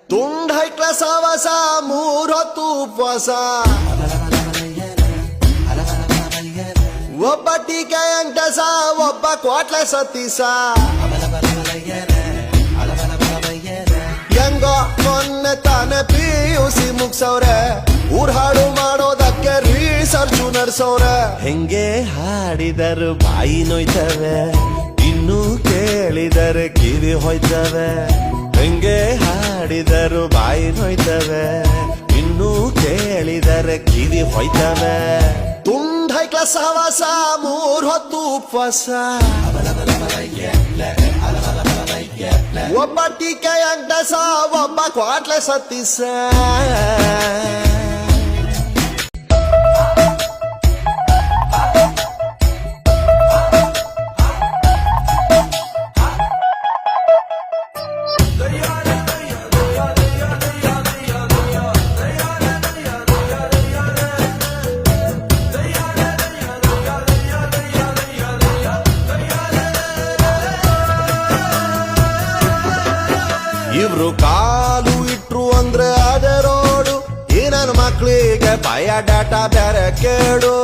ತುಂಡ್ ಹೈಕ್ಲ ಸಾವಸ ಮೂರೊತ್ತು ಉಪವಾಸ ಒಬ್ಬ ಟೀಕೆ ಅಂಕಸ ಒಬ್ಬ ಕ್ವಾಟ್ಲ ಸತೀಸ ಹೆಂಗೋ ಮೊನ್ನೆ ತಾನೆ PUC ಮುಗ್ಸವ್ರೆ ಊರ್ ಹಾಡು ಮಾಡೋದಕ್ಕೆ ರಿಸರ್ಚು ನಡ್ಸವ್ರೆ ಹೆಂಗೆ ಹಾಡಿದರು ಬಾಯಿ ನೋಯ್ತವೆ ಇನ್ನು ಕೇಳಿದರೆ ಕಿವಿ ಹೋಯ್ತವೆ ಹೆಂಗೆ ಹಾಡಿದರು ಬಾಯಿ ನೋಯ್ತವೆ ಇನ್ನು ಕೇಳಿದರೆ ಕಿವಿ ಹೋಯ್ತವೆ ತುಂಡ್ ಹೈಕ್ಲ ಸಹವಾಸ ಮೂರ್ ಹೊತ್ತು ಉಪವಾಸ ಒಬ್ಬ ಟೀಕೆ ಅಂಕಸ ಒಬ್ಬ ಕ್ವಾಟ್ಲೆ ಸತೀಸ ಇವ್ರು ಕಾಲು ಇಟ್ರು ಅಂದ್ರೆ ಅದೇ ರೋಡು ಈ ನನ್ನ ಮಕ್ಳಿಗೆ ಬಯೋಡಾಟಾ ಬೇರೆ ಕೇಡು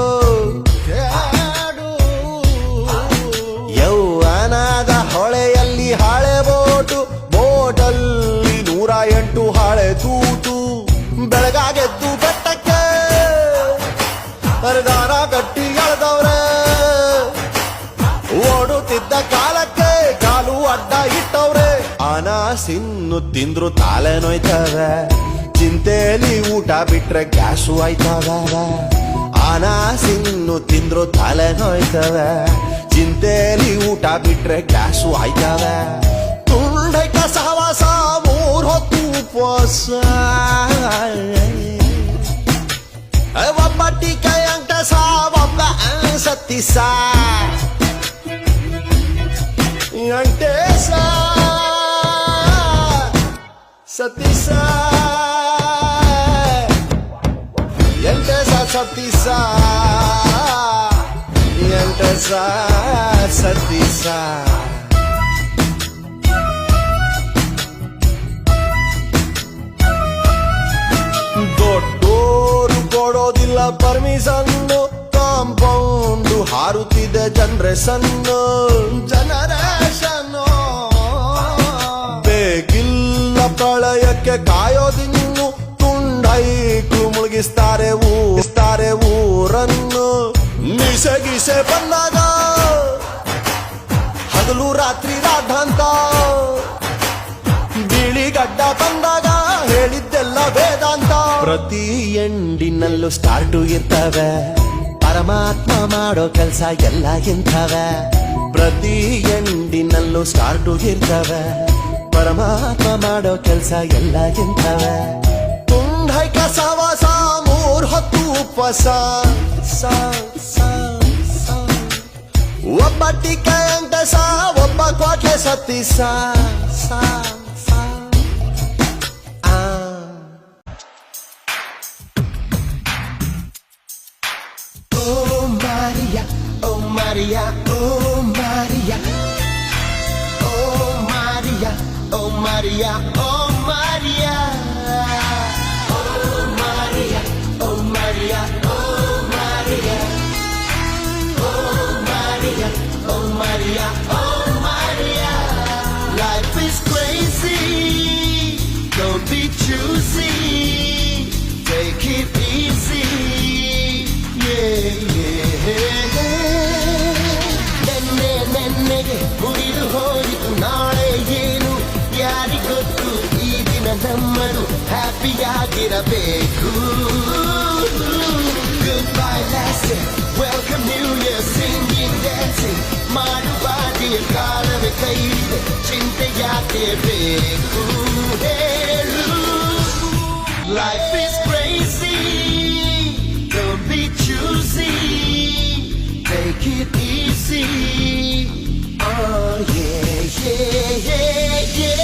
ಯೌವನದ ಹೊಳೆಯಲ್ಲಿ ಹಳೆ ಬೋಟಲ್ಲಿ 108 ಹಳೆ ತೂತು ಬೆಳಗಾಗೆದ್ದು ಬೆಟ್ಟಕ್ಕೆ ಹರಿದಾರ ಗಟ್ಟಿ ಎಳೆದವ್ರೆ ಓಡುತ್ತಿದ್ದ ಕಾಲಕ್ಕೆ ಕಾಲು ಅಡ್ಡ ಇಟ್ಟವ್ರೆ ಅನಾಸಿನ್ನು ತಿಂದ್ರು ತಾಲೆ ನೋಯ್ತವೆ ಚಿಂತೆಲಿ ಊಟ ಬಿಟ್ರೆ ಗ್ಯಾಸು ಆಯ್ತವ ಅನಾಸಿನ್ನು ತಿಂದ್ರು ತಲೆ ನೋಯ್ತವೆ ಚಿಂತೆಲಿ ಊಟ ಬಿಟ್ರೆ ಗ್ಯಾಸು ಆಯ್ತವೆ ತುಂಡೈಕ ಸಹವಾಸ ಮೂರ್ ಹೊತ್ತು ಉಪವಾಸ ಒಬ್ಬ ಟೀಕೆ ಅಂಕಸ ಒಬ್ಬ ಸತೀಸ ಅಂಟೇಸ ಸತೀಸ ಎಂಟೇಸ ಸತೀಸ ಎಂಟೇಸ ಸತೀಸ ದೊಡ್ಡೋರು ಕೊಡೋದಿಲ್ಲ ಪರ್ಮಿಷನ್ನು ಕಾಂಪೌಂಡು ಹಾರುತ್ತಿದೆ ಜನರೇಷನ್ನು ಬೇಕಿಲ್ಲ ಪ್ರಳಯಕ್ಕೆ ಕಾಯೋದಿನ್ನು ತುಂಡೈಕ್ಳು ಮುಳುಗಿಸ್ತಾರೆ ಊರನ್ನು ನಿಸೆಗಿಸೆ ಬಂದಾಗ ಹಗಲು ರಾತ್ರಿ ರಾಧಾಂತ ಬಿಳಿಗಡ್ಡ ಬಂದಾಗ ಹೇಳಿದ್ದೆಲ್ಲ ವೇದಾಂತ ಪ್ರತಿ ಎಂಡಿನಲ್ಲೂ ಸ್ಟಾರ್ಟು ಇರ್ತವೆ ಪರಮಾತ್ಮ ಮಾಡೋ ಕೆಲ್ಸ ಎಲ್ಲ ಇಂಥವೆ ಪ್ರತಿ ಎಂಡಿನಲ್ಲೂ ಸ್ಟಾರ್ಟು ಇರ್ತವೆ ಪರಮಾತ್ಮ ಮಾಡೋ ಕೆಲ್ಸ ಎಲ್ಲ ಇಂಥವೆ ತುಂಡೈಕ ಸಹವಾಸ ಮೂರ್ ಹೊತ್ತು ಉಪವಾಸ ಒಬ್ಬ ಟೀಕೆ ಅಂಕಸ ಒಬ್ಬ ಕ್ವಾಟ್ಲೆ ಸತೀಸ Oh Maria, oh Maria, oh Maria, oh Maria, oh Maria, oh Maria, oh Maria, oh Maria, oh Maria, oh Maria, oh Maria. Life is crazy, don't be choosy, take it easy, yeah. ನೆನ್ನೆಗೆ ಮುರಿದು ಹೋಯಿತು ನಾಳೆ ಏನು ಯಾರಿಗೊತ್ತು ಈ ದಿನ ನಮ್ಮದು ಹ್ಯಾಪಿಯಾಗಿರಬೇಕು good bye last welcome new year singing dancing ಮಾಡುವ ಕಾಲವೇ ಕೈಲಿದೆ ಚಿಂತೆ ಯಾಕೆ ಬೇಕು ಹೇಳು life is crazy don't be choosy take it easy. Oh yeah, yeah, yeah, yeah.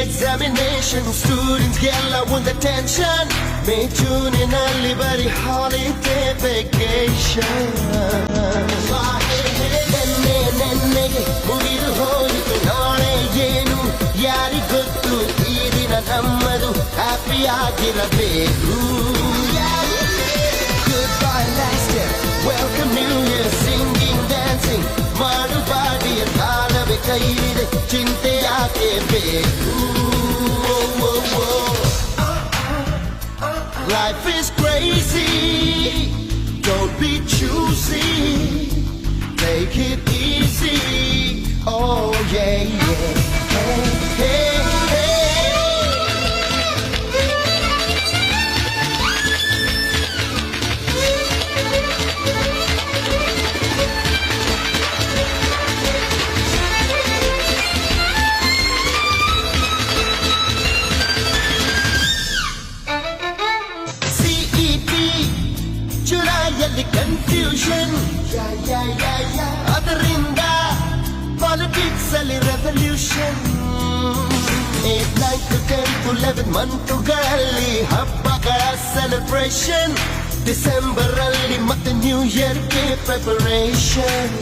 Examination ಸ್ಟೂಡೆಂಟ್ಸ್ಗೆಲ್ಲ ಒಂದು ಟೆನ್ಷನ್ ಮೇ ಜೂನಿನಲ್ಲಿ ಬರೀ ಹಾಲಿಡೇ ವೆಕೇಶನ್ ನೆನ್ನೆಗೆ ಮುಗಿದು ಹೋಯಿತು ನಾಳೆ ಏನು ಯಾರಿಗೊತ್ತು ಈ ದಿನ ನಮ್ಮದು ಹ್ಯಾಪಿ ಆಗಿರಬೇಕು Goodbye last year, welcome new year singing dancing ಮಾಡು ಬಾಡಿಯ ಕಾಲವೇ ಕೈಲಿದೆ ಚಿಂತೆ ಯಾಕೆ ಬೇಕು Life is crazy, don't be choosy, take it easy, oh yeah, yeah, hey, hey, hey. ಜುಲೈಯಲ್ಲಿ ಕನ್ಫ್ಯೂಷನ್ ಅದರಿಂದ ಪಾಲಿಟಿಕ್ಸ್ ಅಲ್ಲಿ ರೆವಲ್ಯೂಷನ್ 8, 9, 10, 11 ಮಂತುಗಳಲ್ಲಿ ಹಬ್ಬಗಳ ಸೆಲೆಬ್ರೇಷನ್ ಡಿಸೆಂಬರ್ ಅಲ್ಲಿ ಮತ್ತೆ ನ್ಯೂ ಇಯರ್ಗೆ ಪ್ರಿಪರೇಷನ್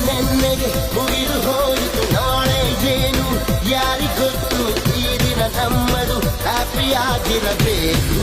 ನೆನ್ನೆಗೆ ಮುಗಿದು ಹೋಯಿತು ನಾಳೆ ಏನು ಯಾರಿಗೊತ್ತು ಈ ದಿನ ನಮ್ಮದು ಹ್ಯಾಪಿ ಆಗಿರಬೇಕು